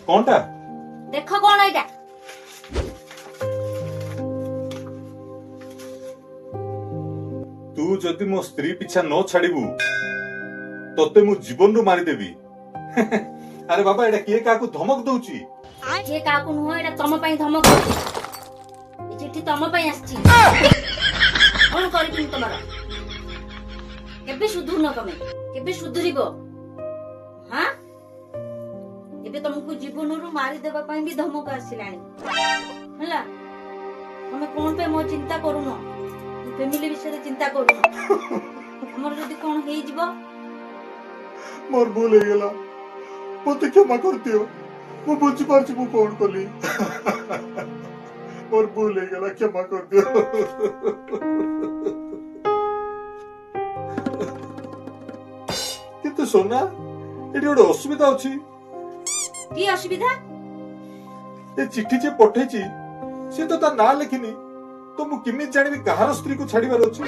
कौनटा देख कौन एटा तू जदि मो स्त्री पिछा न छाड़बू तोते मु जीवन रु मारिदेवी अरे बाबा एटा किए काकू धमक दउची जे काकू नुह एटा तम पई धमक ए चिट्ठी तम पई आछि कोन करिकिन तमरा केबे सुधुर न तमे केबे सुधुरिबो हां एबे तुमको जीवन रु मारी देबा पई भी धमक आसिलानी हला तमे कोन पे मो चिंता करूनो फैमिली विषय चिंता करूनो हमर जदी कोन हेई जिवो मोर भूल हो गेला मते क्षमा कर दियो मु बुझी पारछि मु कोन कली मोर भूल हो गेला क्षमा कर दियो किंतु सोना एटी गोटे असुविधा अछि की असुविधा ए चिट्ठी जे पठेची से तो ता ना लिखिनी तो मु किमित जानिबी कहार स्त्री को छाड़ीबार अछि